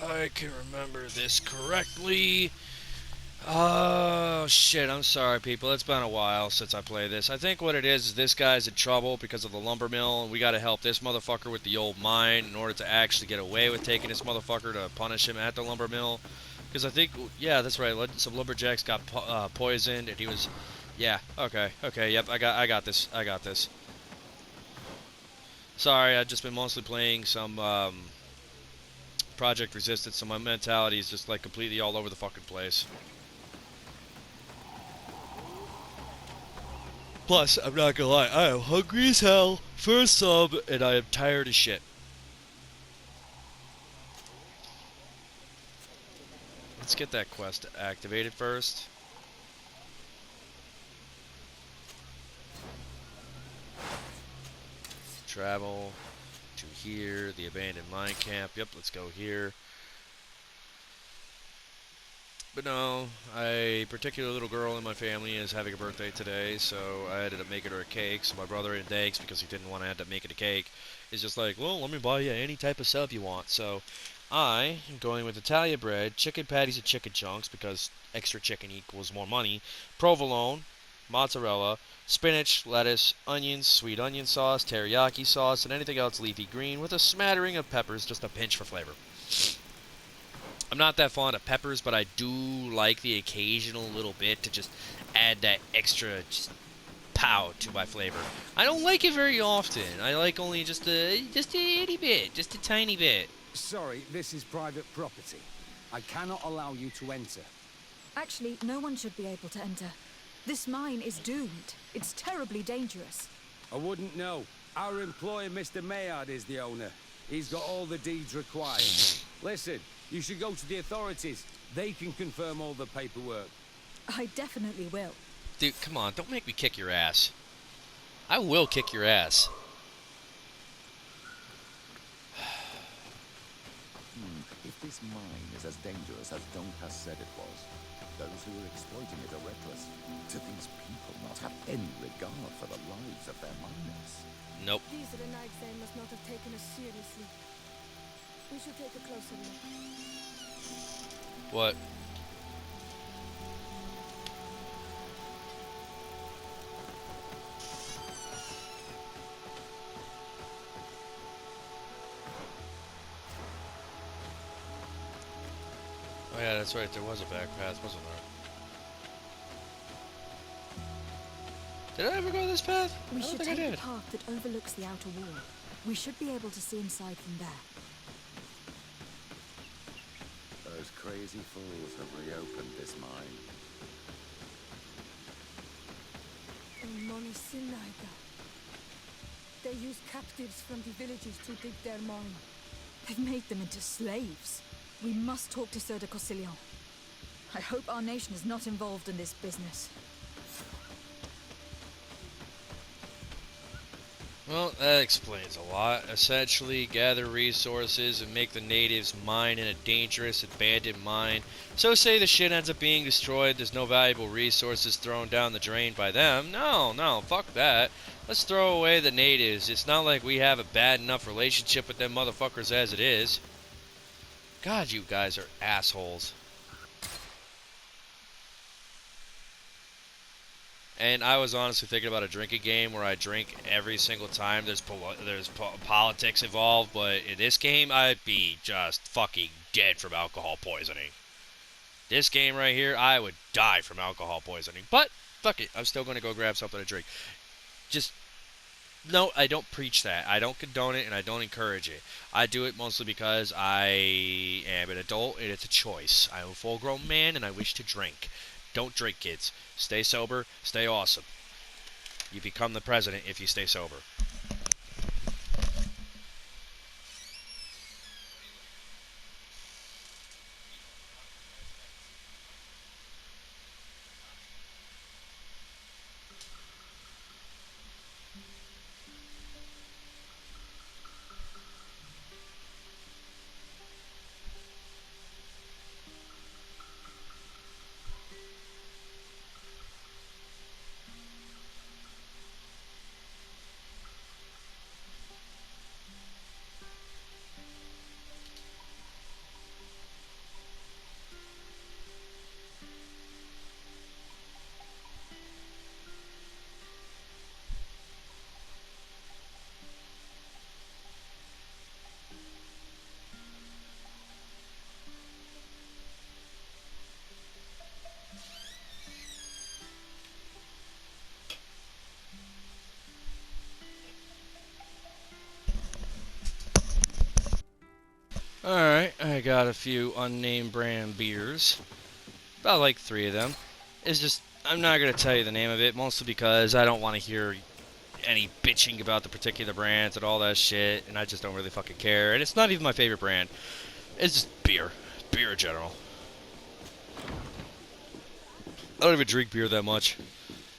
if I can remember this correctly. Oh shit, I'm sorry people. It's been a while since I played this. I think what it is this guy's in trouble because of the lumber mill, and we gotta help this motherfucker with the old mine in order to actually get away with taking this motherfucker to punish him at the lumber mill. Because I think, yeah, that's right. Some lumberjacks got poisoned, and he was, yeah, okay, yep, I got this, I got this. Sorry, I've just been mostly playing some Project Resistance, so my mentality is just like completely all over the fucking place. Plus, I'm not gonna lie, I am hungry as hell for a sub, and I am tired as shit. Let's get that quest activated first. Travel to here, the abandoned mine camp. Yep, let's go here. But no, a particular little girl in my family is having a birthday today, so I ended up making her a cake. So my brother, in thanks, because he didn't want to end up making a cake, is just like, well, let me buy you any type of sub you want. So I am going with Italian bread, chicken patties and chicken chunks, because extra chicken equals more money, provolone, mozzarella, spinach, lettuce, onions, sweet onion sauce, teriyaki sauce, and anything else leafy green, with a smattering of peppers, just a pinch for flavor. I'm not that fond of peppers, but I do like the occasional little bit to just add that extra just pow to my flavor. I don't like it very often. I like only just a itty bit, just a tiny bit. Sorry, this is private property. I cannot allow you to enter. Actually, no one should be able to enter. This mine is doomed. It's terribly dangerous. I wouldn't know. Our employer, Mr. Maillard, is the owner. He's got all the deeds required. Listen, you should go to the authorities. They can confirm all the paperwork. I definitely will. Dude, come on, don't make me kick your ass. I will kick your ass. If this mine is as dangerous as Donk has said it was, those who are exploiting it are reckless. Do these people not have any regard for the lives of their miners? Nope. These Renegade must not have taken us seriously. We should take a closer look. What? Oh yeah, that's right, there was a back path, wasn't there? Did I ever go this path? We I don't should think I take the did. path that overlooks the outer wall. We should be able to see inside from there. Those crazy fools have reopened this mine. Money Sinaida. They use captives from the villages to dig their mine. They've made them into slaves. We must talk to Sir de Cossillon. I hope our nation is not involved in this business. Well, that explains a lot. Essentially, gather resources and make the natives mine in a dangerous, abandoned mine. So say the shit ends up being destroyed, there's no valuable resources thrown down the drain by them. No, fuck that. Let's throw away the natives. It's not like we have a bad enough relationship with them motherfuckers as it is. God, you guys are assholes. And I was honestly thinking about a drinking game where I drink every single time there's politics involved, but in this game, I'd be just fucking dead from alcohol poisoning. This game right here, I would die from alcohol poisoning. But, fuck it, I'm still going to go grab something to drink. Just, no, I don't preach that. I don't condone it, and I don't encourage it. I do it mostly because I am an adult, and it's a choice. I'm a full-grown man, and I wish to drink. Don't drink, kids. Stay sober. Stay awesome. You become the president if you stay sober. Alright, I got a few unnamed brand beers. About like 3 of them. It's just, I'm not going to tell you the name of it, mostly because I don't want to hear any bitching about the particular brands and all that shit, and I just don't really fucking care. And it's not even my favorite brand. It's just beer. Beer in general. I don't even drink beer that much.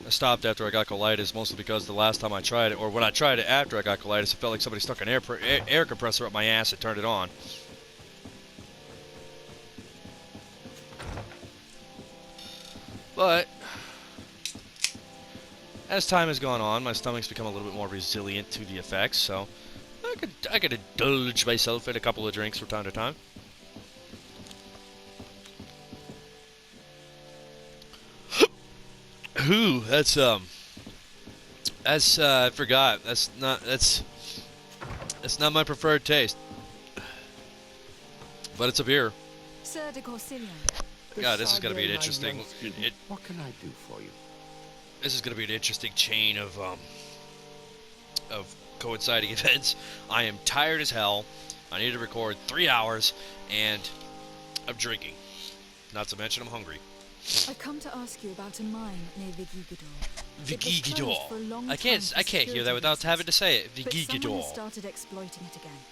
I stopped after I got colitis, mostly because the last time I tried it, or when I tried it after I got colitis, it felt like somebody stuck an air compressor up my ass and turned it on. But as time has gone on, my stomach's become a little bit more resilient to the effects, so I could indulge myself in a couple of drinks from time to time. Ooh, I forgot. That's not my preferred taste. But it's a beer. Sir de Corsilion. God, this is gonna be an interesting. What can I do for you? This is gonna be an interesting chain of coinciding events. I am tired as hell. I need to record 3 hours, and I'm drinking. Not to mention I'm hungry. I come to ask you about a mine near Vigigidor. Vigigidor. I can't hear that without having to say it. But someone has Vigigidor. started exploiting it again.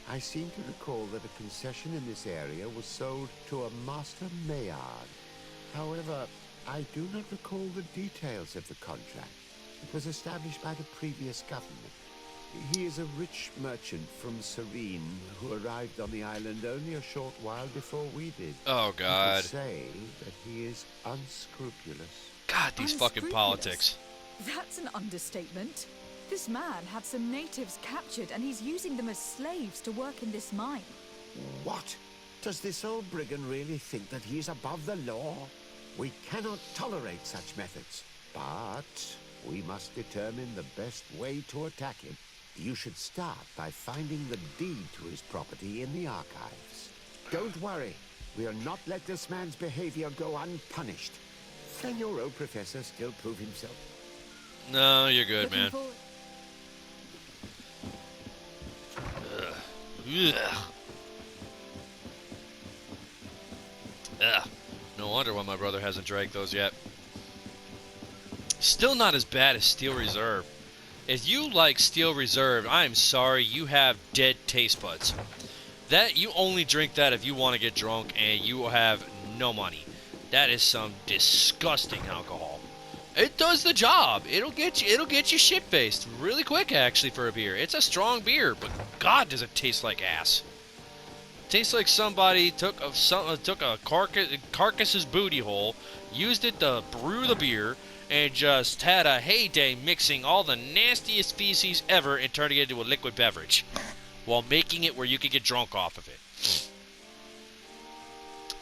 I seem to recall that a concession in this area was sold to a Master Maillard. However, I do not recall the details of the contract. It was established by the previous government. He is a rich merchant from Serene who arrived on the island only a short while before we did. Oh God. People say that he is unscrupulous. God, these fucking Unscrupulous? politics. That's an understatement. This man had some natives captured and he's using them as slaves to work in this mine. What? Does this old brigand really think that he is above the law? We cannot tolerate such methods, but we must determine the best way to attack him. You should start by finding the deed to his property in the archives. Don't worry, we'll not let this man's behavior go unpunished. Can your old professor still prove himself? No, you're good, Looking man. forward- Ugh. Ugh. No wonder why my brother hasn't drank those yet. Still not as bad as Steel Reserve. If you like Steel Reserve, I am sorry, you have dead taste buds. That you only drink that if you want to get drunk and you have no money. That is some disgusting alcohol. It does the job. It'll get you shit faced really quick actually for a beer. It's a strong beer, but God, does it taste like ass. Tastes like somebody took a carcass's booty hole, used it to brew the beer, and just had a heyday mixing all the nastiest feces ever and turning it into a liquid beverage, while making it where you could get drunk off of it.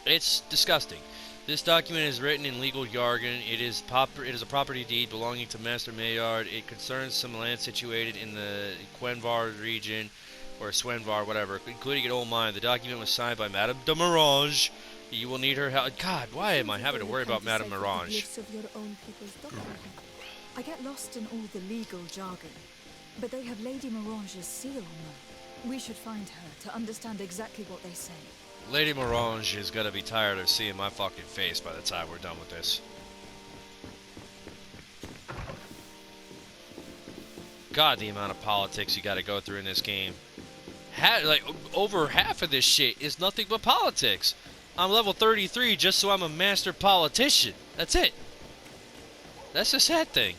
It's disgusting. This document is written in legal jargon. It is a property deed belonging to Master Maillard. It concerns some land situated in the Quenvar region, or Swenvar, whatever, including an old mine. The document was signed by Madame de Mirange. You will need her help. God, why am I having to worry about Madame Mirange? I get lost in all the legal jargon, but they have Lady Mirange's seal on them. We should find her to understand exactly what they say. Lady Mirange is gonna be tired of seeing my fucking face by the time we're done with this. God, the amount of politics you gotta go through in this game. Over half of this shit is nothing but politics. I'm level 33 just so I'm a master politician. That's it. That's the sad thing.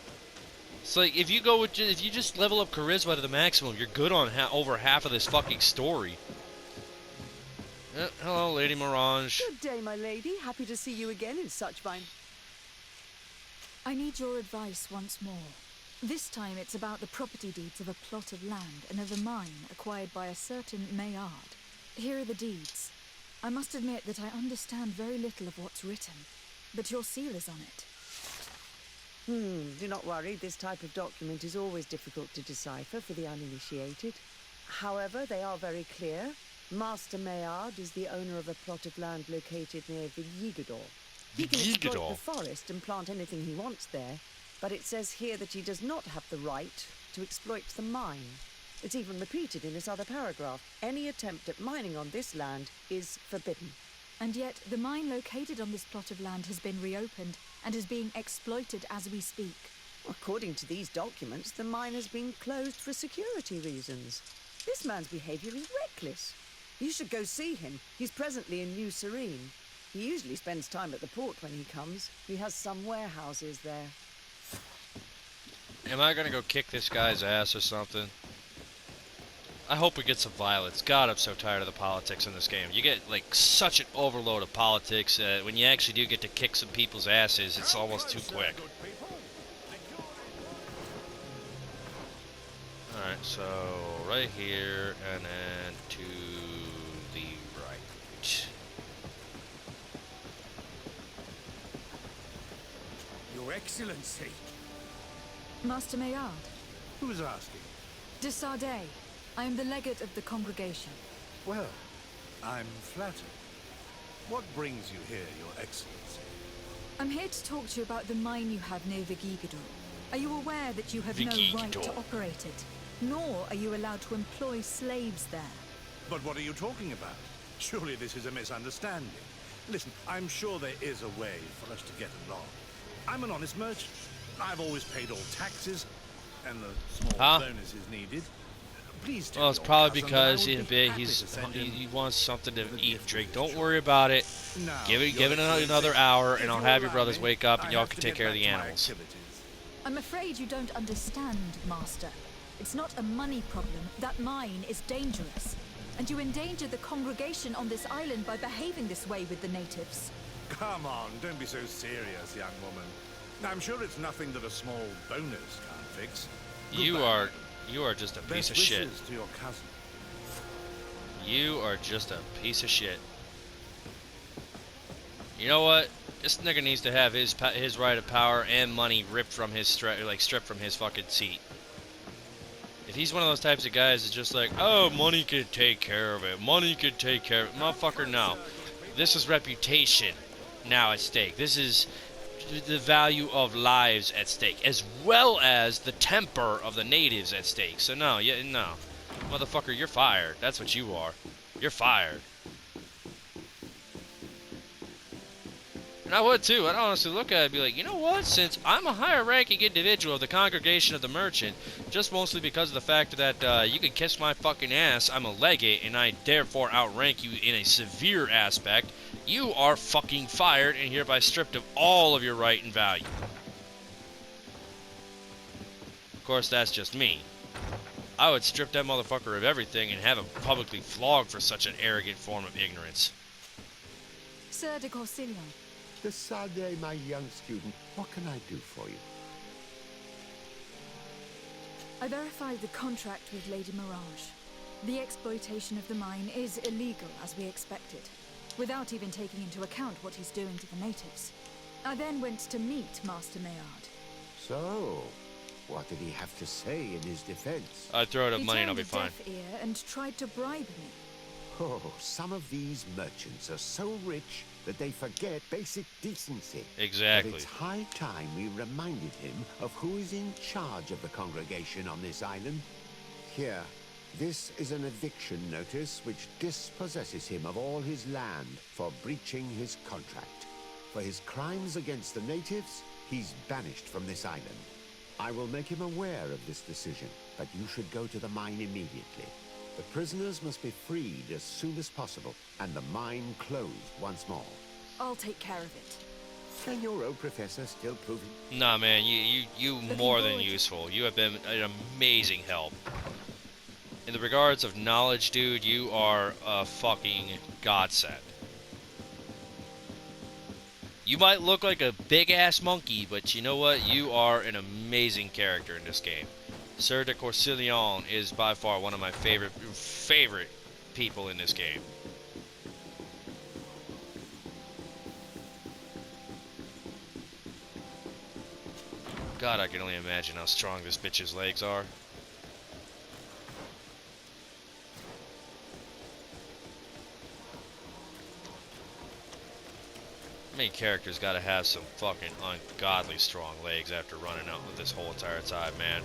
It's like if you just level up charisma to the maximum, you're good on over half of this fucking story. Hello, Lady Mirange. Good day, my lady. Happy to see you again in such fine... I need your advice once more. This time it's about the property deeds of a plot of land and of a mine acquired by a certain Maillard. Here are the deeds. I must admit that I understand very little of what's written, but your seal is on it. Do not worry. This type of document is always difficult to decipher for the uninitiated. However, they are very clear. Master Maillard is the owner of a plot of land located near Vigigidor. He can exploit the forest and plant anything he wants there, but it says here that he does not have the right to exploit the mine. It's even repeated in this other paragraph. Any attempt at mining on this land is forbidden. And yet, the mine located on this plot of land has been reopened and is being exploited as we speak. According to these documents, the mine has been closed for security reasons. This man's behavior is reckless. You should go see him. He's presently in New Serene. He usually spends time at the port when he comes. He has some warehouses there. Am I gonna go kick this guy's ass or something? I hope we get some violence. God, I'm so tired of the politics in this game. You get, like, such an overload of politics that when you actually do get to kick some people's asses, it's almost too quick. Alright, so right here, and then to the right. Your Excellency. Master Maillard, Who's asking? de Sardet. I am the legate of the congregation. Well, I'm flattered. What brings you here, Your Excellency? I'm here to talk to you about the mine you have near Vigigador. Are you aware that you have no right to Vigigador. operate it? Nor are you allowed to employ slaves there. But what are you talking about? Surely this is a misunderstanding. Listen, I'm sure there is a way for us to get along. I'm an honest merchant. I've always paid all taxes, and the small bonus is needed. Please tell Well, it's your probably cousin that I because would be happy to he send him. wants something to But eat, if drink. it is Don't true. worry about it. Now, Give it Your another Excellency, hour, if and I'll you have your allow brothers me, wake up, and I y'all have can to take get care of back the to my animals. activities. I'm afraid you don't understand, Master. It's not a money problem. That mine is dangerous. And you endanger the congregation on this island by behaving this way with the natives. Come on, don't be so serious, young woman. I'm sure it's nothing that a small bonus can't fix. You are just a piece Best of shit. wishes to your cousin. You are just a piece of shit. You know what? This nigga needs to have his right of power and money ripped from his stripped from his fucking seat. If he's one of those types of guys that's just like, oh, money could take care of it. Money could take care of it. Motherfucker, no. This is reputation now at stake. This is the value of lives at stake, as well as the temper of the natives at stake. So no, no. Motherfucker, you're fired. That's what you are. You're fired. And I would too. I'd honestly look at it and be like, you know what? Since I'm a higher ranking individual of the congregation of the merchant, just mostly because of the fact that you can kiss my fucking ass, I'm a legate, and I therefore outrank you in a severe aspect, you are fucking fired and hereby stripped of all of your right and value. Of course, that's just me. I would strip that motherfucker of everything and have him publicly flogged for such an arrogant form of ignorance. Sir de Corsillon, De Sardet, my young student, what can I do for you? I verified the contract with Lady Mirage. The exploitation of the mine is illegal, as we expected, without even taking into account what he's doing to the natives. I then went to meet Master Maillard. So, what did he have to say in his defense? I'd throw it up He money and I'll turned be a fine. deaf ear and tried to bribe me. Oh, some of these merchants are so rich that they forget basic decency. Exactly. But it's high time we reminded him of who is in charge of the congregation on this island. Here, this is an eviction notice which dispossesses him of all his land for breaching his contract. For his crimes against the natives, he's banished from this island. I will make him aware of this decision, but you should go to the mine immediately. The prisoners must be freed as soon as possible, and the mine closed once more. I'll take care of it. Can your old professor still prove it? Nah, man, you Looking more than forward. useful. You have been an amazing help. In the regards of knowledge, dude, you are a fucking godsend. You might look like a big-ass monkey, but you know what? You are an amazing character in this game. Sir de Corsillon is by far one of my favorite people in this game. God, I can only imagine how strong this bitch's legs are. Main character's gotta have some fucking ungodly strong legs after running out with this whole entire time, man.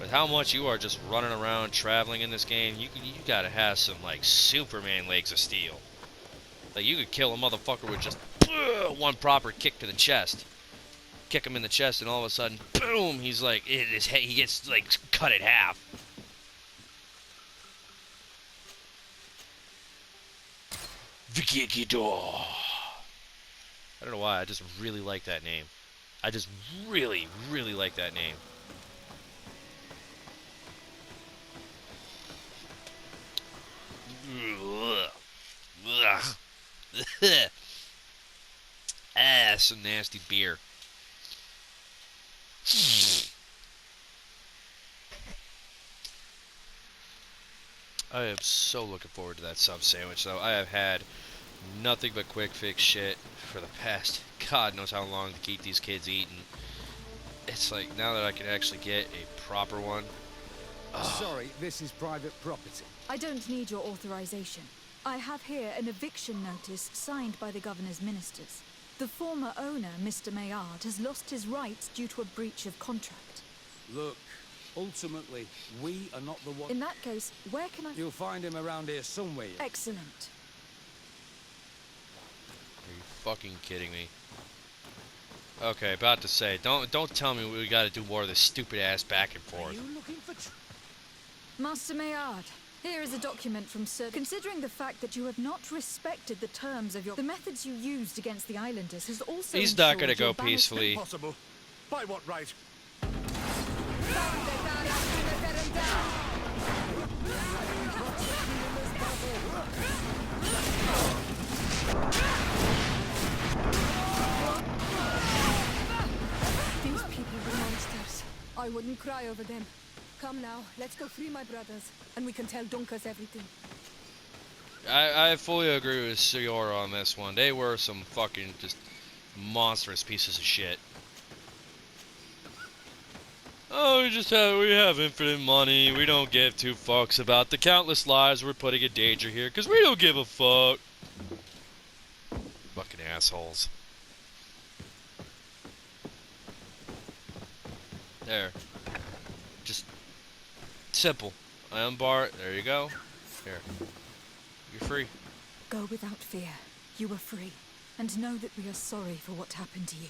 But how much you are just running around traveling in this game, you gotta have some like Superman legs of steel. Like you could kill a motherfucker with just one proper kick to the chest. Kick him in the chest, and all of a sudden, boom! He's like, he gets like cut in half. Vikikidor. I don't know why. I just really like that name. I just really, really like that name. Ah, some nasty beer. I am so looking forward to that sub sandwich, though. I have had nothing but quick fix shit for the past God knows how long to keep these kids eating. It's like, now that I can actually get a proper one. Sorry, this is private property. I don't need your authorization. I have here an eviction notice signed by the governor's ministers. The former owner, Mr. Maillard, has lost his rights due to a breach of contract. Look, ultimately, we are not the one... In that case, where can I... You'll find him around here somewhere. Excellent. Are you fucking kidding me? Okay, about to say, don't tell me we gotta do more of this stupid ass back and forth. Are you looking for... Master Maillard, here is a document from Sir... Considering the fact that you have not respected the terms of your... The methods you used against the islanders has also... He's not gonna ensured go your banishment- peacefully. Impossible. By what right? These people were monsters. I wouldn't cry over them. Come now, let's go free my brothers, and we can tell Dunkus everything. I fully agree with Siora on this one. They were some fucking just monstrous pieces of shit. Oh, we have infinite money. We don't give two fucks about the countless lives we're putting in danger here, because we don't give a fuck. Fucking assholes. There. Just simple. I unbar it. There you go. Here. You're free. Go without fear. You are free. And know that we are sorry for what happened to you.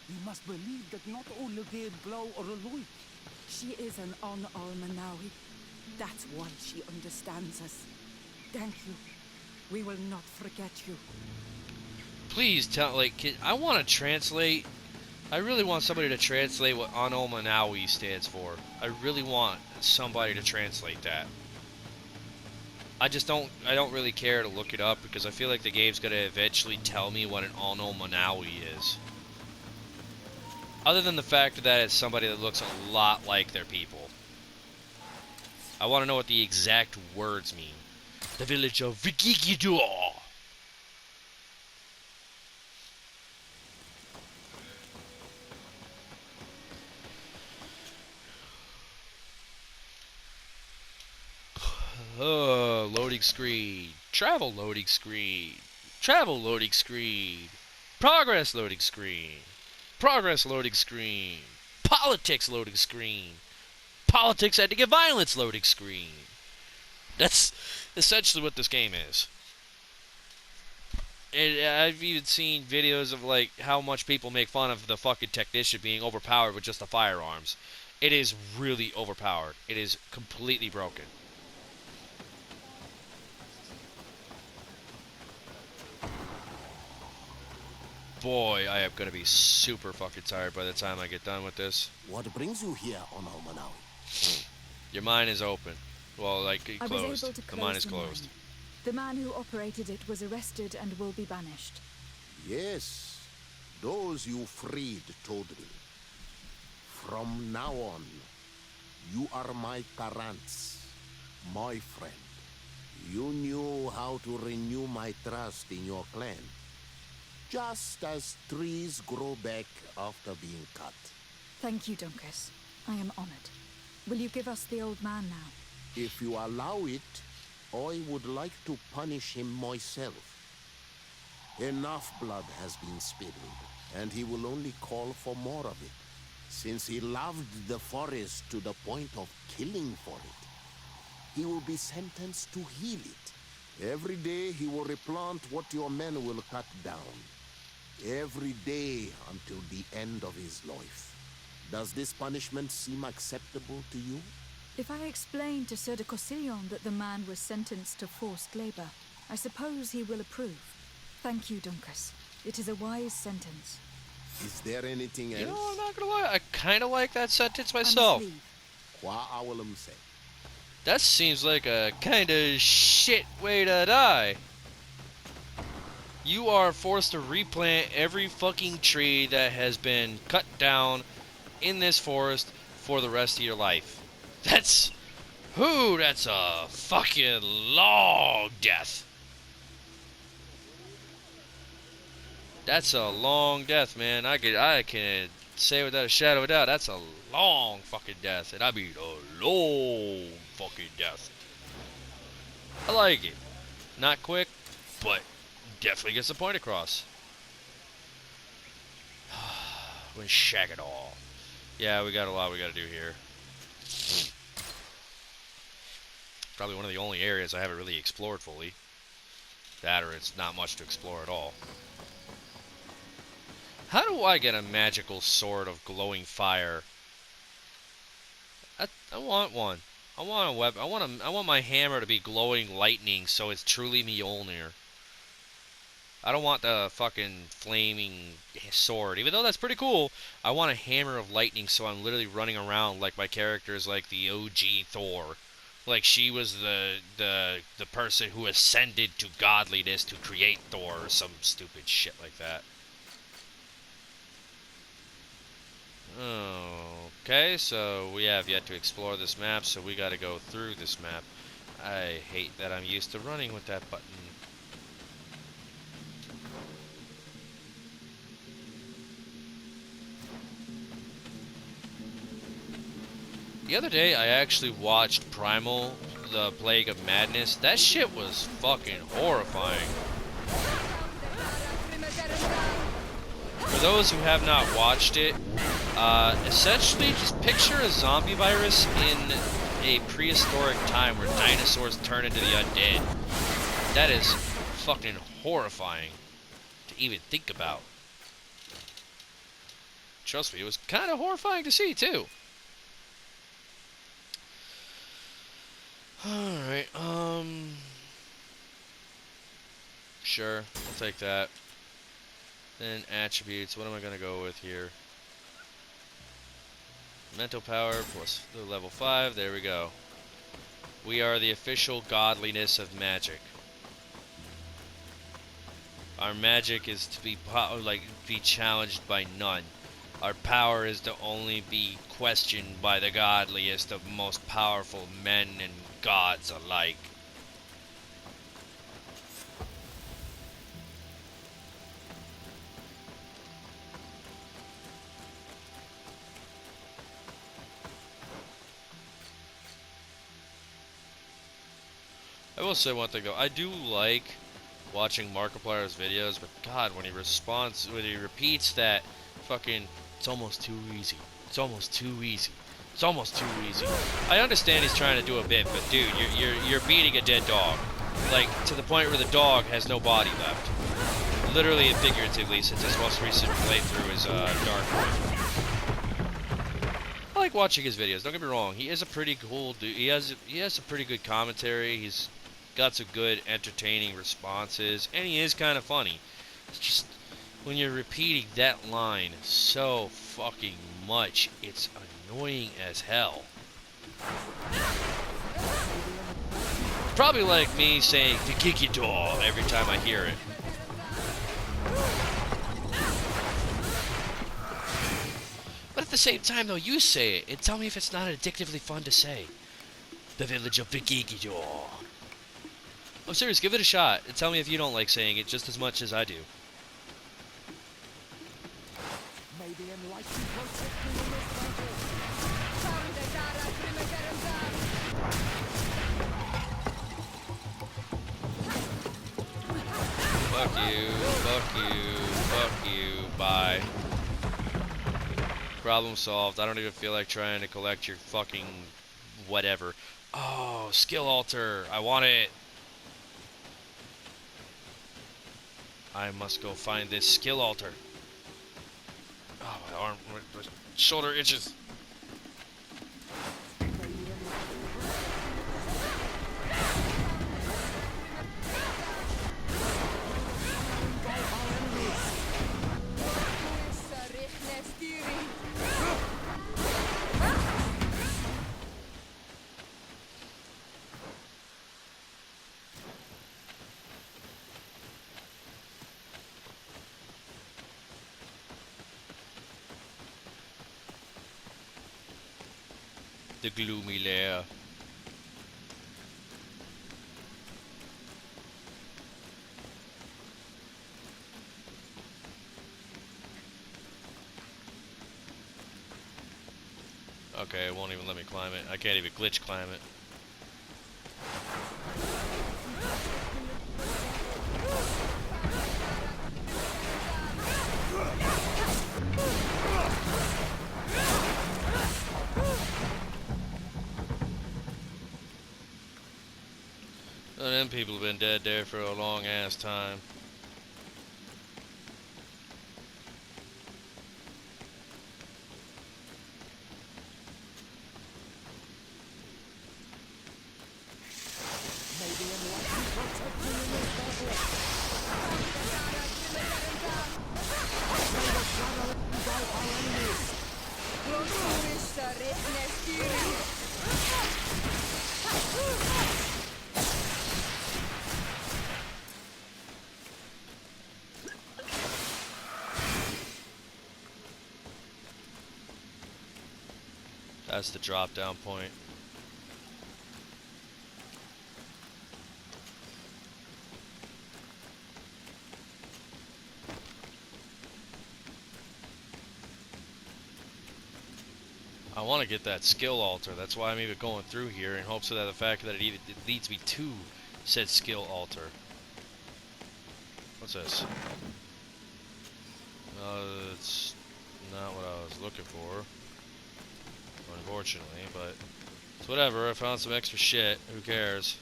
You must believe that not only a blow or a loot. She is an Almanawi. That's why she understands us. Thank you. We will not forget you. Please tell, like, I want to translate. I really want somebody to translate what Ano Manawi stands for. I really want somebody to translate that. I don't really care to look it up because I feel like the game's gonna eventually tell me what an Ano Manawi is. Other than the fact that it's somebody that looks a lot like their people. I want to know what the exact words mean. The village of Vikikidor. Loading screen. Travel loading screen. Travel loading screen. Progress loading screen. Progress loading screen. Politics loading screen. Politics ending in violence loading screen. That's essentially what this game is. And I've even seen videos of like how much people make fun of the fucking technician being overpowered with just the firearms. It is really overpowered. It is completely broken. Boy, I am going to be super fucking tired by the time I get done with this. What brings you here on Almanawi? Your mine is open. Well, like, I was closed. able to The close mine is the closed. mine. The man who operated it was arrested and will be banished. Yes, those you freed told me. From now on, you are my Karants, my friend. You knew how to renew my trust in your clan. Just as trees grow back after being cut. Thank you, Dunkus. I am honored. Will you give us the old man now? If you allow it, I would like to punish him myself. Enough blood has been spilled, and he will only call for more of it. Since he loved the forest to the point of killing for it, he will be sentenced to heal it. Every day he will replant what your men will cut down. Every day until the end of his life. Does this punishment seem acceptable to you? If I explain to Sir de Cossillon that the man was sentenced to forced labor, I suppose he will approve. Thank you, Duncas. It is a wise sentence. Is there anything else? You know, I'm not gonna lie, I kind of like that sentence I must myself. leave. Qua awalum say. That seems like a kind of shit way to die. You are forced to replant every fucking tree that has been cut down in this forest for the rest of your life. That's a fucking long death. That's a long death, man. I can say without a shadow of a doubt, that's a long fucking death. And I mean a long fucking death. I like it. Not quick, but definitely gets the point across. We shag it all. Yeah, we got a lot we gotta do here. Probably one of the only areas I haven't really explored fully. That or it's not much to explore at all. How do I get a magical sword of glowing fire? I want one. I want a weapon. I want my hammer to be glowing lightning, so it's truly Mjolnir. I don't want the fucking flaming sword, even though that's pretty cool. I want a hammer of lightning, so I'm literally running around like my character is like the OG Thor, like she was the person who ascended to godliness to create Thor, or some stupid shit like that. Okay, so we have yet to explore this map, so we gotta go through this map. I hate that I'm used to running with that button. The other day, I actually watched Primal, The Plague of Madness. That shit was fucking horrifying. For those who have not watched it, essentially just picture a zombie virus in a prehistoric time where dinosaurs turn into the undead. That is fucking horrifying to even think about. Trust me, it was kind of horrifying to see, too. Alright, sure, I'll take that. Then attributes, what am I gonna go with here? Mental power plus the level 5, there we go. We are the official godliness of magic. Our magic is to be be challenged by none. Our power is to only be questioned by the godliest of most powerful men and gods alike. I will say one thing though, I do like watching Markiplier's videos, but God, when he repeats that fucking, it's almost too easy. It's almost too easy. It's almost too easy. I understand he's trying to do a bit, but dude, you're beating a dead dog. Like, to the point where the dog has no body left. Literally and figuratively, since his most recent playthrough is Dark. I like watching his videos, don't get me wrong. He is a pretty cool dude. He has some pretty good commentary. He's got some good, entertaining responses, and he is kind of funny. It's just, when you're repeating that line so fucking much, it's annoying as hell. Probably like me saying the Kiki doll every time I hear it. But at the same time though, you say it and tell me if it's not addictively fun to say. The village of Vikigidor. I'm serious, give it a shot and tell me if you don't like saying it just as much as I do. Maybe enlightened protect Fuck you, fuck you, fuck you, bye. Problem solved. I don't even feel like trying to collect your fucking whatever. Oh, skill altar. I want it. I must go find this skill altar. Oh, my arm, my shoulder itches. The gloomy lair. Okay, it won't even let me climb it. I can't even glitch climb it. Oh, them people have been dead there for a long ass time. That's the drop down point. I want to get that skill altar. That's why I'm even going through here in hopes of the fact that it leads me to said skill altar. What's this? It's not what I was looking for, unfortunately, but it's whatever. I found some extra shit. Who cares?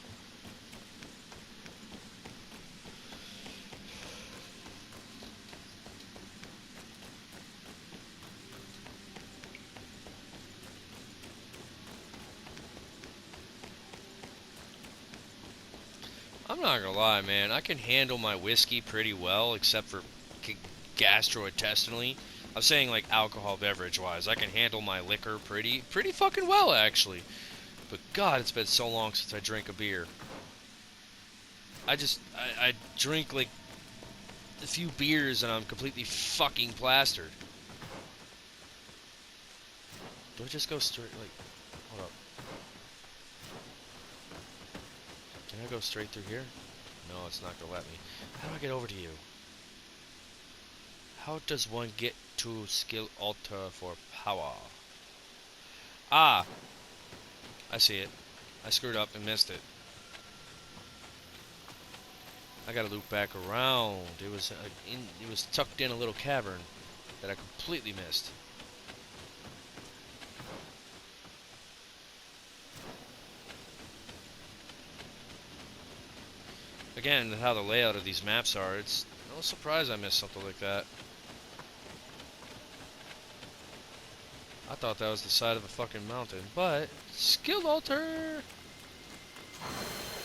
I'm not gonna lie, man. I can handle my whiskey pretty well, except for gastrointestinally. I'm saying like alcohol beverage wise. I can handle my liquor pretty fucking well, actually. But God, it's been so long since I drank a beer. I drink like a few beers and I'm completely fucking plastered. Do I just go straight, like, hold up. Can I go straight through here? No, it's not gonna let me. How do I get over to you? How does one get to skill altar for power? Ah! I see it. I screwed up and missed it. I gotta loop back around. It was tucked in a little cavern that I completely missed. Again, how the layout of these maps are, it's no surprise I missed something like that. I thought that was the side of a fucking mountain, but skill altar.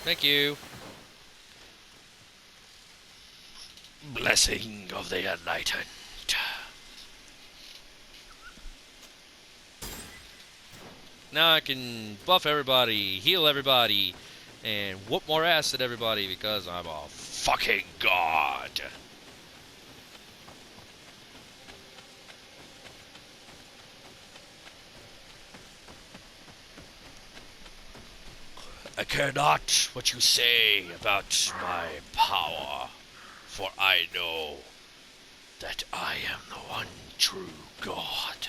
Thank you. Blessing of the Enlightened. Now I can buff everybody, heal everybody, and whoop more ass at everybody because I'm a fucking god. I care not what you say about my power, for I know that I am the one true God.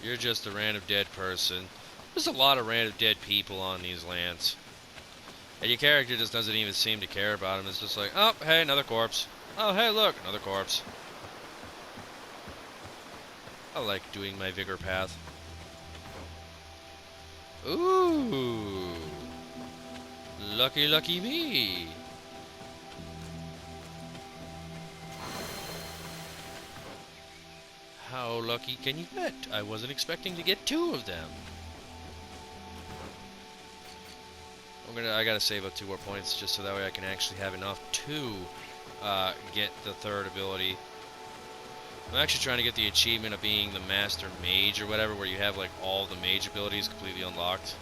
You're just a random dead person. There's a lot of random dead people on these lands. And your character just doesn't even seem to care about them. It's just like, oh, hey, another corpse. Oh, hey, look, another corpse. I like doing my vigor path. Ooh. Lucky, lucky me. How lucky can you get? I wasn't expecting to get 2 of them. I gotta save up 2 more points just so that way I can actually have enough to get the 3rd ability. I'm actually trying to get the achievement of being the Master Mage or whatever, where you have like all the mage abilities completely unlocked.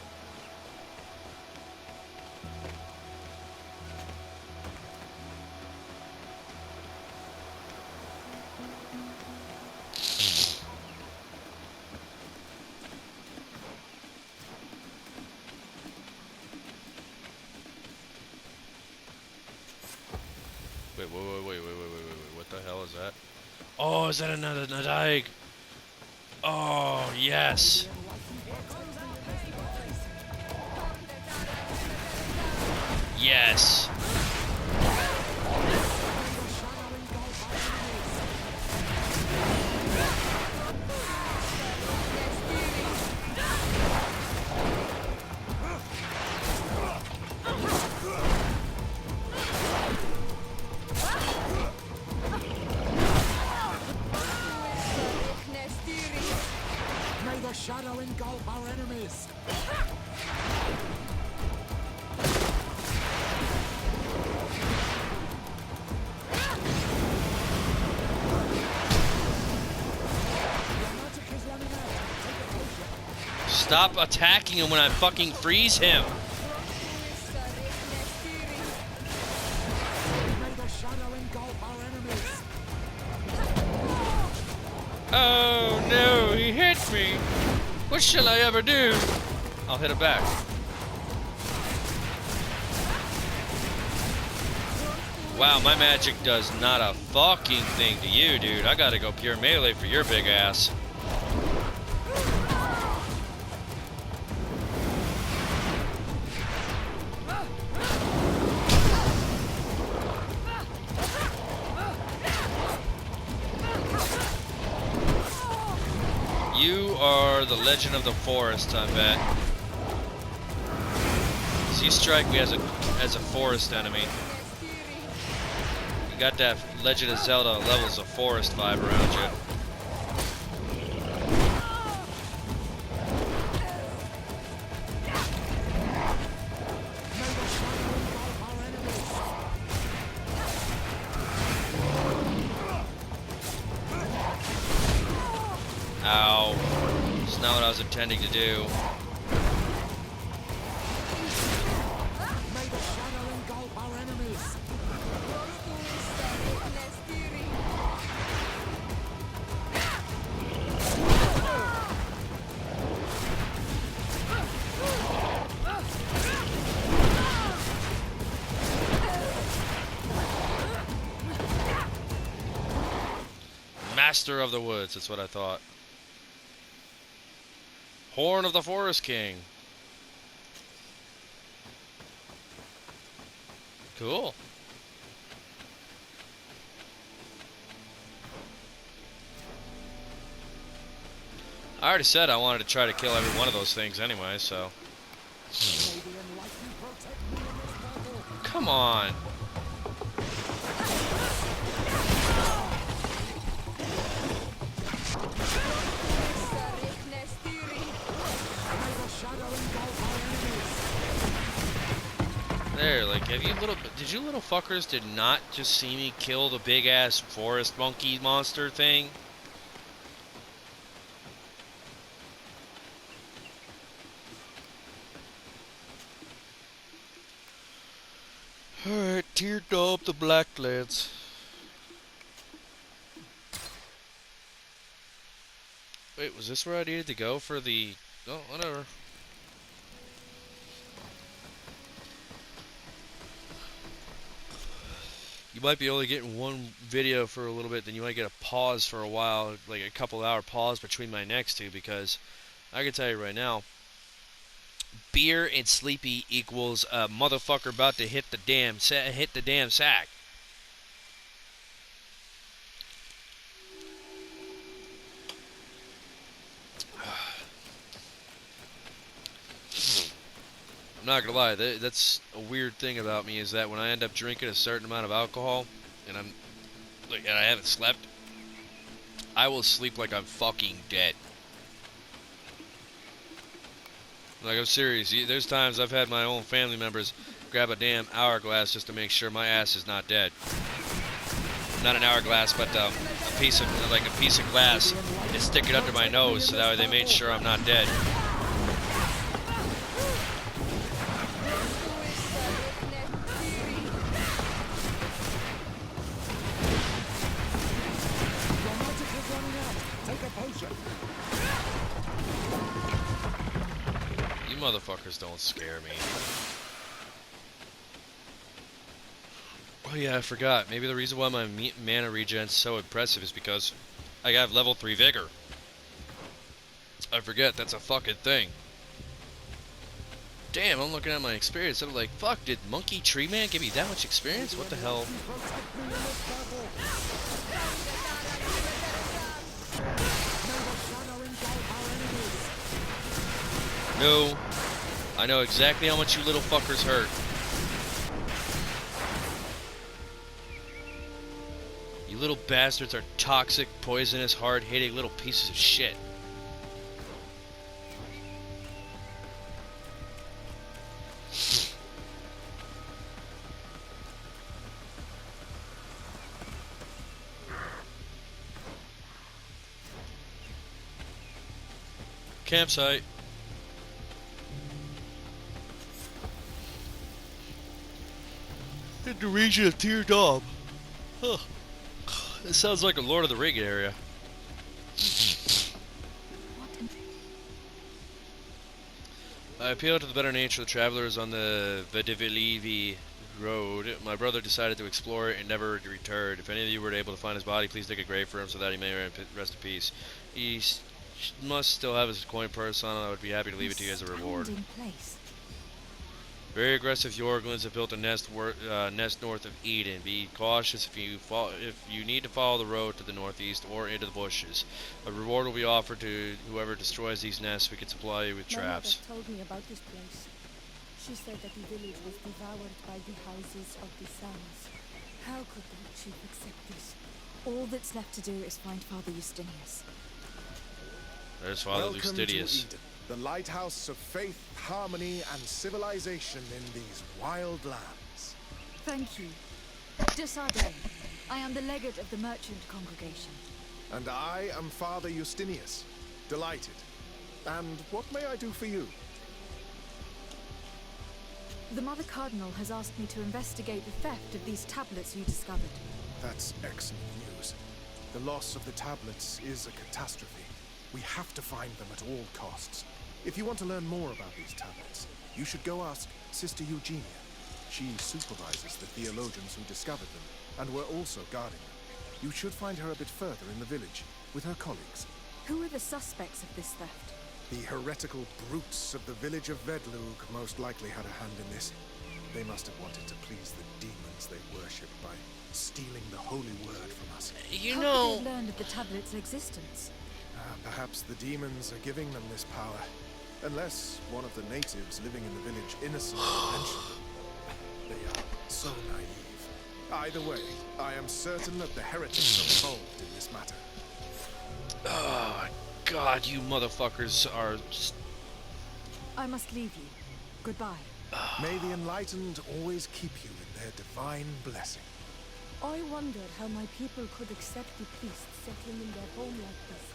Wait, what the hell is that? Oh, is that another Nadaig? Oh, yes. Yes. May the shadow engulf our enemies. Stop attacking him when I fucking freeze him. May the shadow engulf our enemies. Oh no, he hit me. What shall I ever do? I'll hit him back. Wow, my magic does not a fucking thing to you, dude. I gotta go pure melee for your big ass. You are the legend of the forest, I bet. So you strike me as a forest enemy. You got that Legend of Zelda levels of forest vibe around you. Ow. It's not what I was intending to do. May the shadow engulf our enemies. Master of the Woods, that's what I thought. Horn of the Forest King. Cool. I already said I wanted to try to kill every one of those things anyway, so. Come on. There, like, did you little fuckers did not just see me kill the big ass forest monkey monster thing? Alright, teared up the Blacklands. Wait, was this where I needed to go for the... Oh, whatever. you might be only getting one video for a little bit, then you might get a pause for a while, like a couple hour pause between my next two, because I can tell you right now, beer and sleepy equals a motherfucker about to hit the damn sack. I'm not gonna lie, that's a weird thing about me, is that when I end up drinking a certain amount of alcohol and I haven't slept, I will sleep like I'm fucking dead. Like, I'm serious. There's times I've had my own family members grab a damn hourglass just to make sure my ass is not dead. Not an hourglass, but a piece of glass, and stick it under my nose so that way they made sure I'm not dead. You motherfuckers don't scare me. Oh yeah, I forgot. Maybe the reason why my mana regen's so impressive is because I have level 3 vigor. I forget, that's a fucking thing. Damn, I'm looking at my experience and I'm like, fuck, did Monkey Tree Man give me that much experience? What the hell? No. I know exactly how much you little fuckers hurt. You little bastards are toxic, poisonous, hard-hitting little pieces of shit. Campsite. In the region of Tear Dom. Huh. It sounds like a Lord of the Ring area. I appealed to the better nature of the travelers on the Vedivilivi road. My brother decided to explore it and never returned. If any of you were able to find his body, please dig a grave for him so that he may rest in peace. He must still have his coin purse on. I would be happy to leave it to you as a reward. Very aggressive Yorglins have built a nest north of Eden. Be cautious if you need to follow the road to the northeast or into the bushes. A reward will be offered to whoever destroys these nests. We can supply you with traps. My mother told me about this place. She said that the village was devoured by the houses of the sons. How could the chief accept this? All that's left to do is find Father Justinius. There's Father Welcome Lustidius. to Eden, the lighthouse of faith, harmony, and civilization in these wild lands. Thank you. De Sardet. I am the legate of the merchant congregation. And I am Father Justinius. Delighted. And what may I do for you? The Mother Cardinal has asked me to investigate the theft of these tablets you discovered. That's excellent news. The loss of the tablets is a catastrophe. We have to find them at all costs. If you want to learn more about these tablets, you should go ask Sister Eugenia. She supervises the theologians who discovered them, and were also guarding them. You should find her a bit further in the village, with her colleagues. Who are the suspects of this theft? The heretical brutes of the village of Vedlug most likely had a hand in this. They must have wanted to please the demons they worshipped by stealing the holy word from us. You How know... could they have learned of the tablet's existence? Perhaps the demons are giving them this power. Unless one of the natives living in the village innocently mentioned them. They are so naive. Either way, I am certain that the heretics are involved in this matter. Oh, God, you motherfuckers are just... I must leave you. Goodbye. May the enlightened always keep you in their divine blessing. I wondered how my people could accept the priests settling in their home like this.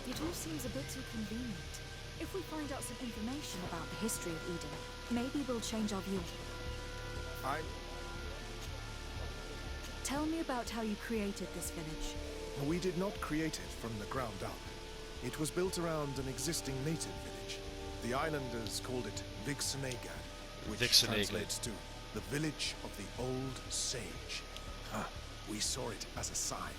It all seems a bit too convenient. If we find out some information about the history of Eden, maybe we'll change our view. Tell me about how you created this village. We did not create it from the ground up. It was built around an existing native village. The islanders called it Vixenagad, which Vixenagad. translates to the village of the old sage. We saw it as a sign.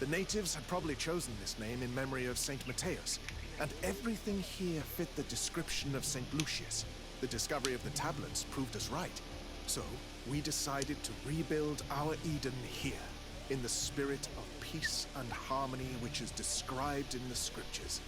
The natives had probably chosen this name in memory of Saint Matthias, and everything here fit the description of Saint Lucius. The discovery of the tablets proved us right. So, we decided to rebuild our Eden here, in the spirit of peace and harmony which is described in the scriptures.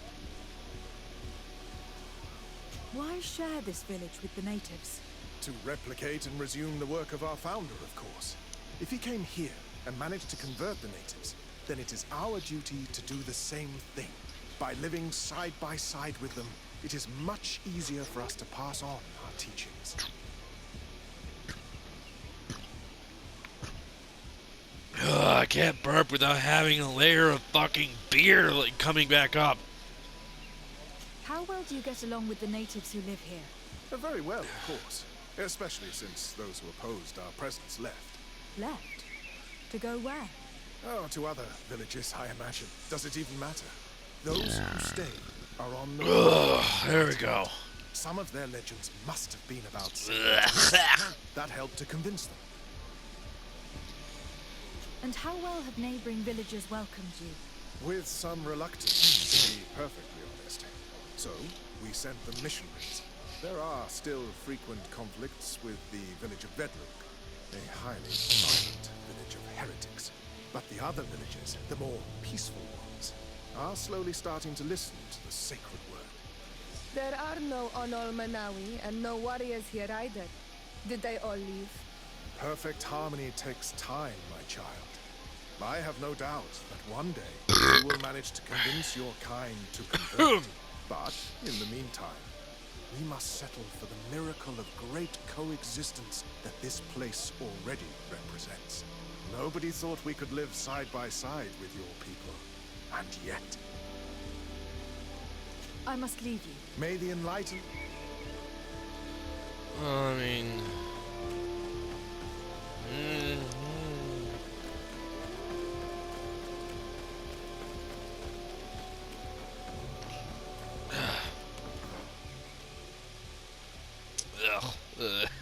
Why share this village with the natives? To replicate and resume the work of our founder, of course. If he came here and managed to convert the natives, then it is our duty to do the same thing. By living side by side with them, it is much easier for us to pass on our teachings. Ugh, I can't burp without having a layer of fucking beer like coming back up. How well do you get along with the natives who live here? Very well, of course. Especially since those who opposed our presence left. Left? To go where? Oh, to other villages, I imagine. Does it even matter? Those who stay are on the Ugh, there we go. Some of their legends must have been about that helped to convince them. And how well have neighboring villagers welcomed you? With some reluctance, to be perfectly honest. So, we sent them missionaries. There are still frequent conflicts with the village of Vedlug, a highly violent village of heretics. But the other villages, the more peaceful ones, are slowly starting to listen to the sacred word. There are no Onol Manawi and no warriors here either. Did they all leave? Perfect harmony takes time, my child. I have no doubt that one day you will manage to convince your kind to convert. But, in the meantime, we must settle for the miracle of great coexistence that this place already represents. Nobody thought we could live side by side with your people. And yet... I must leave you. May the enlightened... I mean...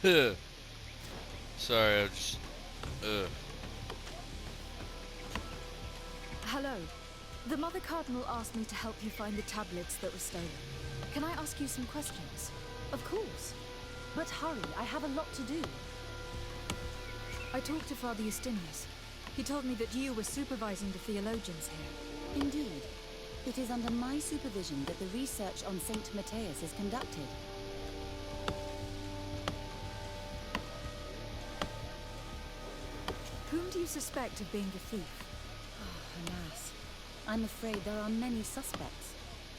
Ugh. Sorry, I just... Hello. The Mother Cardinal asked me to help you find the tablets that were stolen. Can I ask you some questions? Of course. But hurry, I have a lot to do. I talked to Father Justinius. He told me that you were supervising the theologians here. Indeed. It is under my supervision that the research on Saint Matthias is conducted. Whom do you suspect of being the thief? Oh, alas. I'm afraid there are many suspects.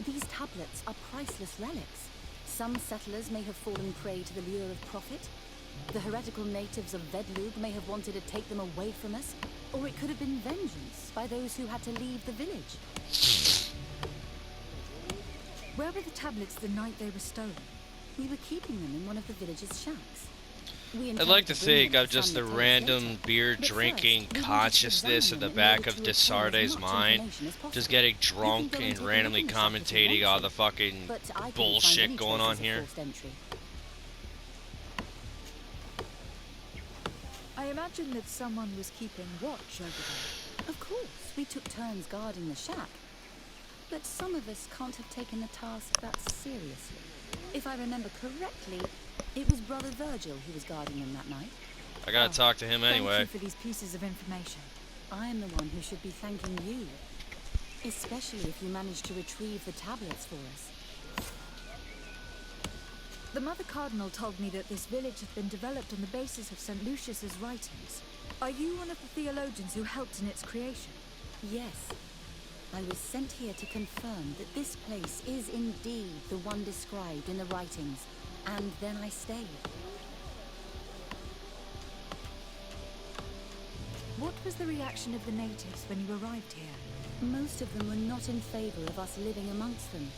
These tablets are priceless relics. Some settlers may have fallen prey to the lure of profit. The heretical natives of Vedlug may have wanted to take them away from us, or it could have been vengeance by those who had to leave the village. Where were the tablets the night they were stolen? We were keeping them in one of the village's shacks. I'd like to think I'm just a random beer-drinking consciousness in the back of Desarde's mind, just getting drunk and randomly commentating on the fucking bullshit going on here. I imagine that someone was keeping watch over there. Of course, we took turns guarding the shack. But some of us can't have taken the task that seriously. If I remember correctly, it was Brother Virgil who was guarding them that night. I gotta talk to him anyway. Thank you for these pieces of information. I am the one who should be thanking you. Especially if you managed to retrieve the tablets for us. The Mother Cardinal told me that this village had been developed on the basis of St. Lucius's writings. Are you one of the theologians who helped in its creation? Yes. I was sent here to confirm that this place is indeed the one described in the writings, and then I stayed. What was the reaction of the natives when you arrived here? Most of them were not in favor of us living amongst them.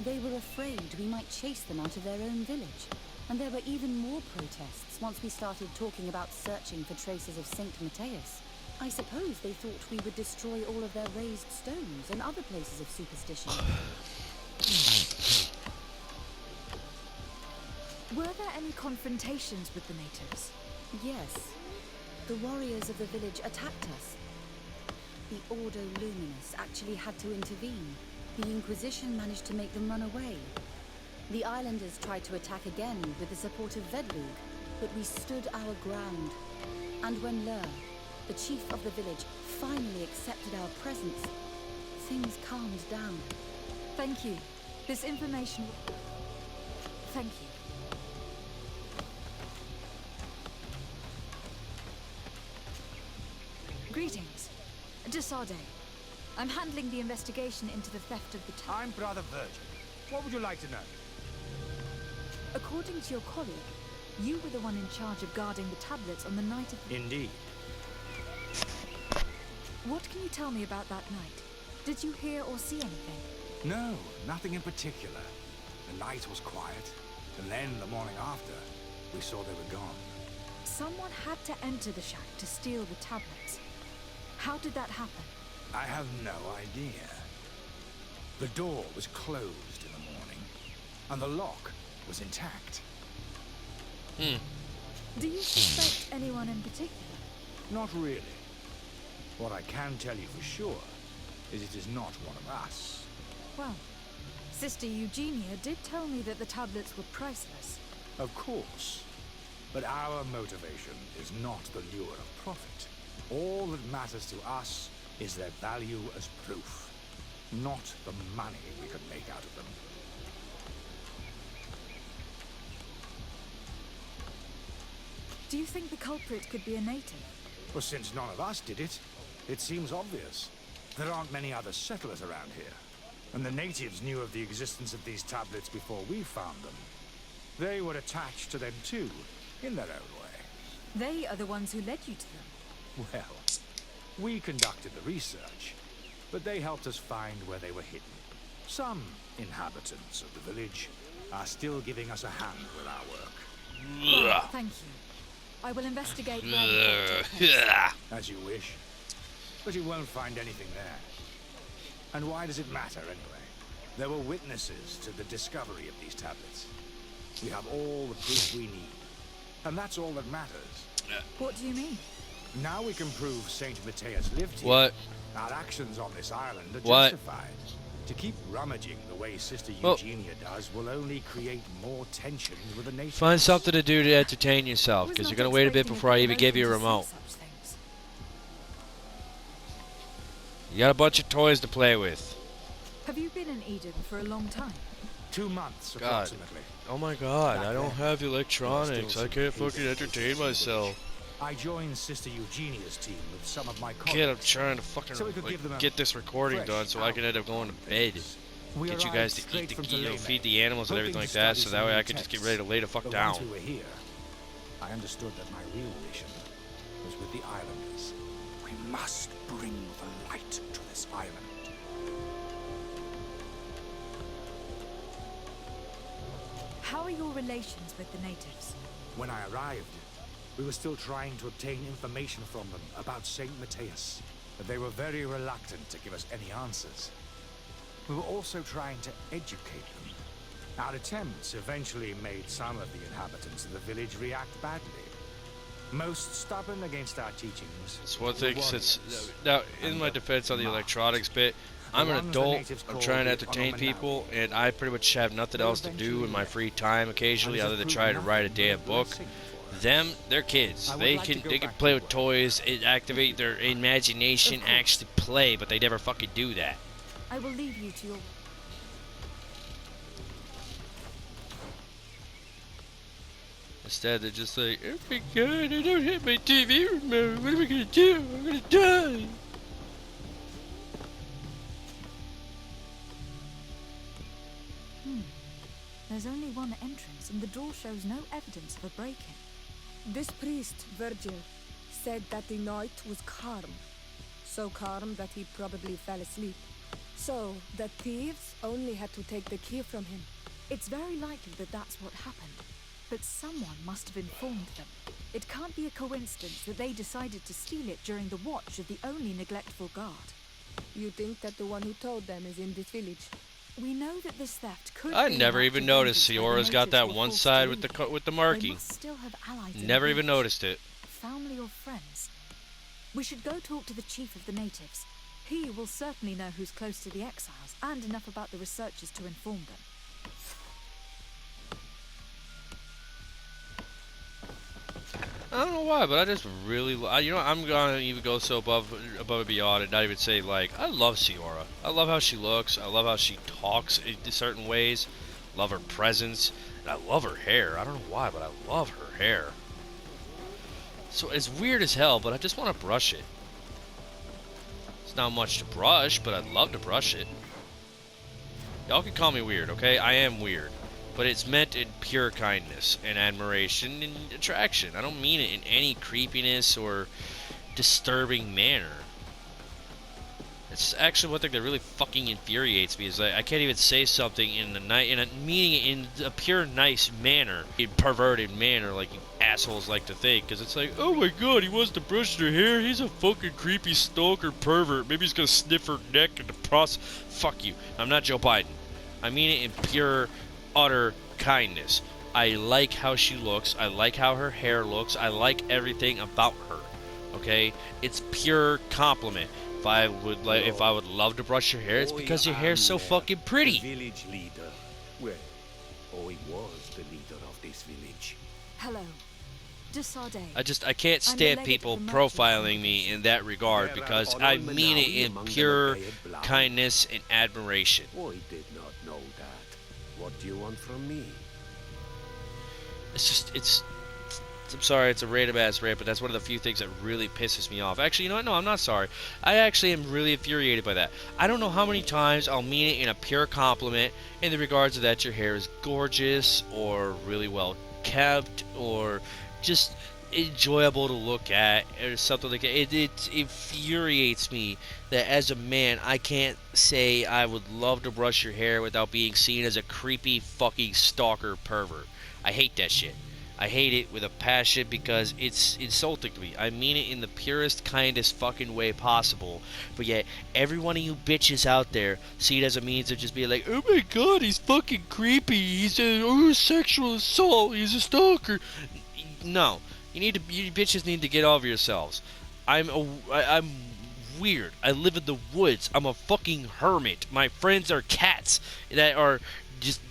They were afraid we might chase them out of their own village. And there were even more protests once we started talking about searching for traces of Saint Matthias. I suppose they thought we would destroy all of their raised stones and other places of superstition. Were there any confrontations with the natives? Yes. The warriors of the village attacked us. The Ordo Luminous actually had to intervene. The Inquisition managed to make them run away. The islanders tried to attack again with the support of Vedlug, but we stood our ground. And when Lur, the chief of the village, finally accepted our presence, things calmed down. Thank you. This information... Thank you. Greetings. Desade. I'm handling the investigation into the theft of the I'm Brother Virgil. What would you like to know? According to your colleague, you were the one in charge of guarding the tablets on the night of the... Indeed. What can you tell me about that night? Did you hear or see anything? No, nothing in particular. The night was quiet, and then the morning after, we saw they were gone. Someone had to enter the shack to steal the tablets. How did that happen? I have no idea. The door was closed in the morning, and the lock was intact. Do you suspect anyone in particular? Not really. What I can tell you for sure is it is not one of us. Well, Sister Eugenia did tell me that the tablets were priceless. Of course. But our motivation is not the lure of profit. All that matters to us is their value as proof, not the money we could make out of them. Do you think the culprit could be a native? Well, since none of us did it, it seems obvious. There aren't many other settlers around here, and the natives knew of the existence of these tablets before we found them. They were attached to them too, in their own way. They are the ones who led you to them. Well, we conducted the research, but they helped us find where they were hidden. Some inhabitants of the village are still giving us a hand with our work. Well, thank you. I will investigate where As you wish. But you won't find anything there. And why does it matter, anyway? There were witnesses to the discovery of these tablets. We have all the proof we need. And that's all that matters. What do you mean? Now we can prove Saint Matthias lived here. What? Our actions on this island are What? justified. To keep rummaging the way Sister Eugenia does will only create more tensions with the nation. Find something to do to entertain yourself, because you're going to wait a bit before I even give you a remote. You got a bunch of toys to play with. Have you been in Eden for a long time? 2 months, God. approximately. Oh my god, Back I don't then, have electronics. I can't fucking entertain myself. I joined Sister Eugenia's team with some of my colleagues. Kid, I'm trying to fucking So we could give them a get this recording fresh done so I can end up going to bed. We Get you arrived guys to straight eat from the, Delaney, feed the animals and hoping everything like to that, study so that some way new I could just get texts. ready to lay the fuck But down. once we were here, I understood that my real mission was with the islanders. We must bring the light to this island. How are your relations with the natives? When I arrived, we were still trying to obtain information from them about Saint Matthias, but they were very reluctant to give us any answers. We were also trying to educate them. Our attempts eventually made some of the inhabitants of the village react badly. Most stubborn against our teachings. It's one thing were since warriors now in and my the defense on the martyrs. electronics bit, I'm an ones the adult. natives I'm call trying to the entertain Onomanau. people, and I pretty much have nothing They else to do in my eventually free time occasionally and other than have try to proven write a nothing damn but a book. blessing for us. Them, they're kids. I would They like to can go they can back play to with work. toys and activate their imagination, Of course. actually play, but they never fucking do that. I will leave you to your... Instead, they're just like, oh my god, I don't have my TV remote. What am I gonna do? I'm gonna die. There's only one entrance, and the door shows no evidence of a break-in. This priest, Virgil, said that the night was calm. So calm that he probably fell asleep. So, the thieves only had to take the key from him. It's very likely that that's what happened. But someone must have informed them. It can't be a coincidence that they decided to steal it during the watch of the only neglectful guard. You think that the one who told them is in this village? We know that this theft could I be never an act even of noticed vengeance where the Siora's got natives that were one forced side to with leave. the They marking. must still have allies in the Never even village. noticed it. family or friends. We should go talk to the chief of the natives. He will certainly know who's close to the exiles, and enough about the researchers to inform them. I don't know why, but I just really, you know, I'm gonna even go so above and beyond and not even say, like, I love Siora. I love how she looks. I love how she talks in certain ways. Love her presence. And I love her hair. I don't know why, but I love her hair. So it's weird as hell, but I just want to brush it. It's not much to brush, but I'd love to brush it. Y'all can call me weird, okay? I am weird. But it's meant in pure kindness and admiration and attraction. I don't mean it in any creepiness or disturbing manner. It's actually one thing that really fucking infuriates me is that I can't even say something meaning it in a pure nice manner, in perverted manner, like you assholes like to think. Because it's like, oh my god, he wants to brush her hair. He's a fucking creepy stalker pervert. Maybe he's gonna sniff her neck in the process. Fuck you. I'm not Joe Biden. I mean it in pure, utter kindness. I like how she looks. I like how her hair looks. I like everything about her. Okay? It's pure compliment. If I would love to brush your hair, it's because your hair's so fucking pretty. The village leader. Well, he was the leader of this village. Hello. Desade. I can't stand people profiling me in that regard because I mean it in pure kindness and admiration. I did not know that. What do you want from me? I'm sorry, it's a random ass rant, but that's one of the few things that really pisses me off. Actually, you know what? No, I'm not sorry. I actually am really infuriated by that. I don't know how many times I'll mean it in a pure compliment in the regards of that your hair is gorgeous or really well kept or just enjoyable to look at or something like that. It infuriates me that as a man I can't say I would love to brush your hair without being seen as a creepy fucking stalker pervert. I hate that shit. I hate it with a passion because it's insulting to me. I mean it in the purest, kindest fucking way possible. But yet, every one of you bitches out there see it as a means of just being like, oh my god, he's fucking creepy. He's a sexual assault. He's a stalker. No. You bitches need to get over yourselves. I'm weird. I live in the woods. I'm a fucking hermit. My friends are cats that are just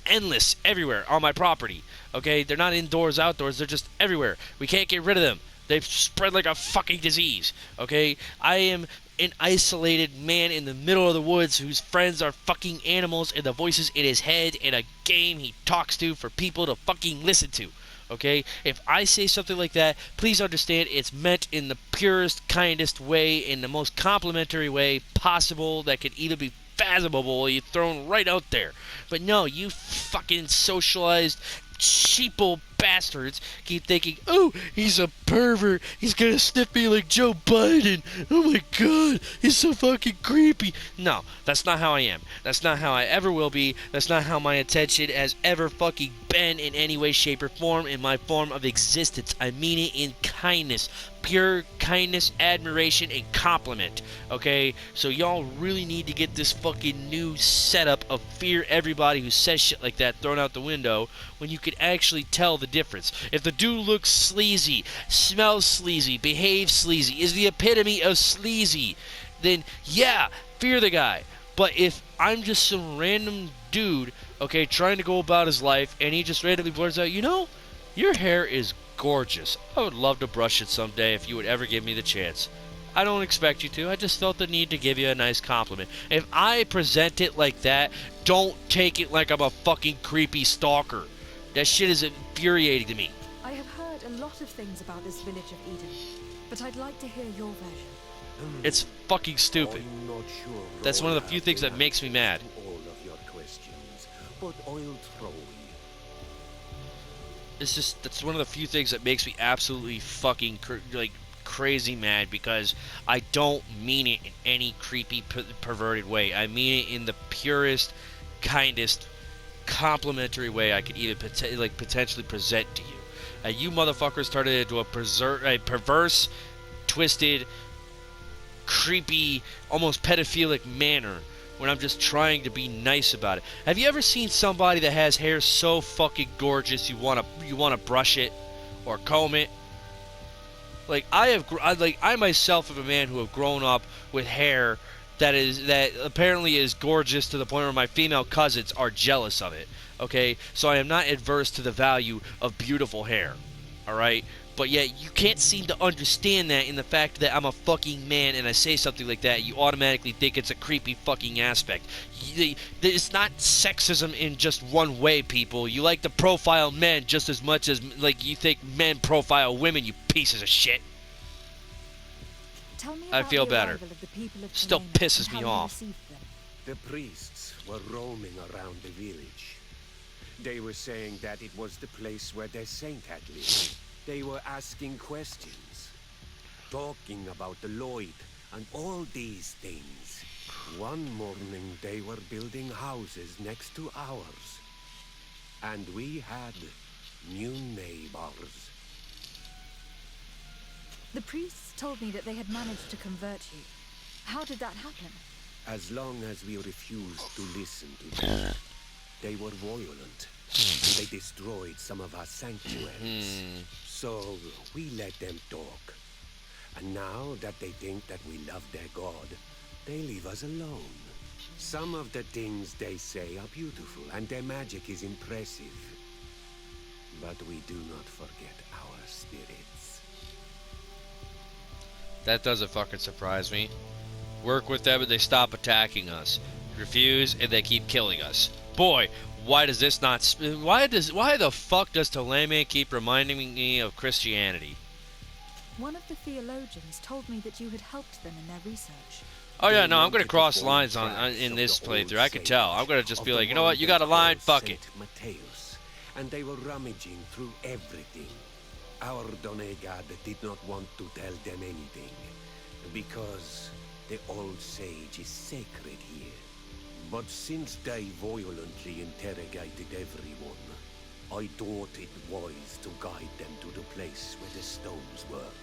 endless everywhere on my property. Okay, they're not indoors, outdoors, they're just everywhere. We can't get rid of them. They've spread like a fucking disease. Okay, I am an isolated man in the middle of the woods whose friends are fucking animals and the voices in his head and a game he talks to for people to fucking listen to. Okay, if I say something like that, please understand it's meant in the purest, kindest way, in the most complimentary way possible that can either be fathomable, you're thrown right out there. But no, you fucking socialized sheeple bastards keep thinking, oh, he's a pervert, he's gonna sniff me like Joe Biden, oh my god, he's so fucking creepy. No, that's not how I am. That's not how I ever will be. That's not how my intention has ever fucking been in any way, shape, or form in my form of existence. I mean it in kindness. Pure kindness, admiration, and compliment. Okay? So y'all really need to get this fucking new setup of fear everybody who says shit like that thrown out the window when you can actually tell the difference. If the dude looks sleazy, smells sleazy, behaves sleazy, is the epitome of sleazy, then yeah, fear the guy. But if I'm just some random dude, okay, trying to go about his life, and he just randomly blurts out, you know, your hair is gorgeous. I would love to brush it someday if you would ever give me the chance. I don't expect you to. I just felt the need to give you a nice compliment. If I present it like that, don't take it like I'm a fucking creepy stalker. That shit is infuriating to me. I have heard a lot of things about this village of Eden, but I'd like to hear your version. It's fucking stupid. I'm not sure That's one of the few things that makes me mad. all of your questions, but I'll throw you. That's one of the few things that makes me absolutely fucking crazy mad, because I don't mean it in any creepy perverted way. I mean it in the purest, kindest, complimentary way I could even potentially present to you. You motherfuckers turned it into a perverse, twisted, creepy, almost pedophilic manner when I'm just trying to be nice about it. Have you ever seen somebody that has hair so fucking gorgeous you wanna brush it or comb it? Like I myself am a man who have grown up with hair that apparently is gorgeous to the point where my female cousins are jealous of it. Okay, so I am not adverse to the value of beautiful hair. All right, but yet you can't seem to understand that in the fact that I'm a fucking man and I say something like that, you automatically think it's a creepy fucking aspect. It's not sexism in just one way, people. You like to profile men just as much as like you think men profile women, you pieces of shit. Tell me I about feel the better. arrival of the people of Still Helena pisses and me how you off. received them. The priests were roaming around the village. They were saying that it was the place where their saint had lived. They were asking questions, talking about the Lloyd and all these things. One morning they were building houses next to ours. And we had new neighbors. The priests told me that they had managed to convert you. How did that happen? As long as we refused to listen to them, they were violent. They destroyed some of our sanctuaries. So we let them talk. And now that they think that we love their god, they leave us alone. Some of the things they say are beautiful, and their magic is impressive. But we do not forget our spirits. That doesn't fucking surprise me. Work with them and they stop attacking us. Refuse and they keep killing us. Boy, why does this not... Why the fuck does Ptolemy keep reminding me of Christianity? One of the theologians told me that you had helped them in their research. Oh yeah, no, I'm gonna cross lines in this playthrough. I can tell. I'm gonna just be like, you know what, you got a line, fuck it. Mateus, and they were rummaging through everything. Our Donegad did not want to tell them anything, because the old sage is sacred here. But since they violently interrogated everyone, I thought it wise to guide them to the place where the stones were.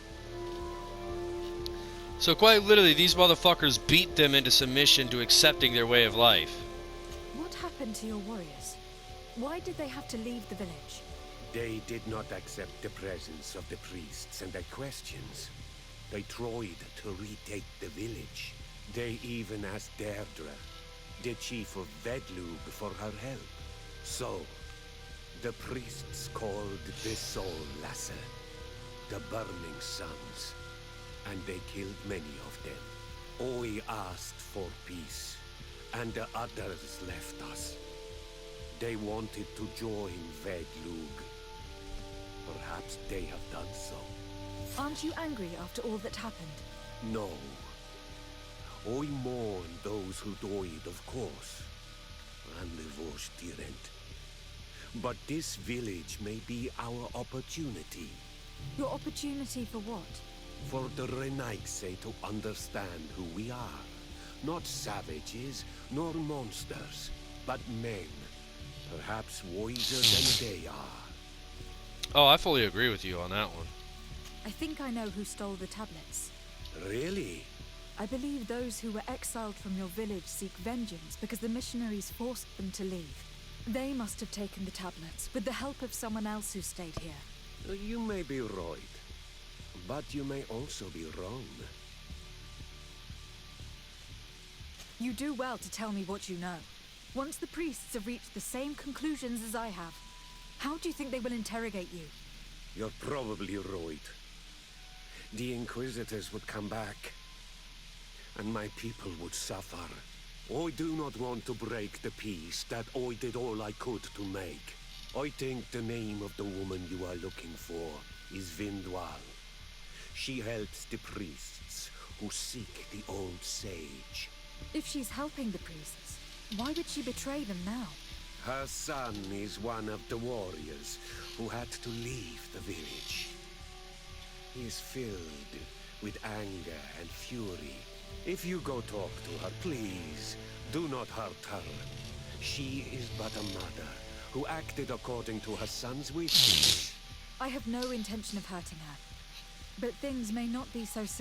So quite literally, these motherfuckers beat them into submission to accepting their way of life. What happened to your warriors? Why did they have to leave the village? They did not accept the presence of the priests and their questions. They tried to retake the village. They even asked Deirdre, the chief of Vedlug, for her help. So, the priests called the Soul Lasser, the Burning Suns, and they killed many of them. Oi asked for peace, and the others left us. They wanted to join Vedlug. Perhaps they have done so. Aren't you angry after all that happened? No. I mourn those who died, of course, and the Vorstyrent. But this village may be our opportunity. Your opportunity for what? For the Renaigse to understand who we are. Not savages, nor monsters, but men. Perhaps wiser than they are. Oh, I fully agree with you on that one. I think I know who stole the tablets. Really? I believe those who were exiled from your village seek vengeance because the missionaries forced them to leave. They must have taken the tablets with the help of someone else who stayed here. You may be right, but you may also be wrong. You do well to tell me what you know. Once the priests have reached the same conclusions as I have, how do you think they will interrogate you? You're probably right. The Inquisitors would come back, and my people would suffer. I do not want to break the peace that I did all I could to make. I think the name of the woman you are looking for is Vindwal. She helps the priests who seek the old sage. If she's helping the priests, why would she betray them now? Her son is one of the warriors who had to leave the village. He is filled with anger and fury. If you go talk to her, please, do not hurt her. She is but a mother who acted according to her son's wishes. I have no intention of hurting her, but things may not be so simple.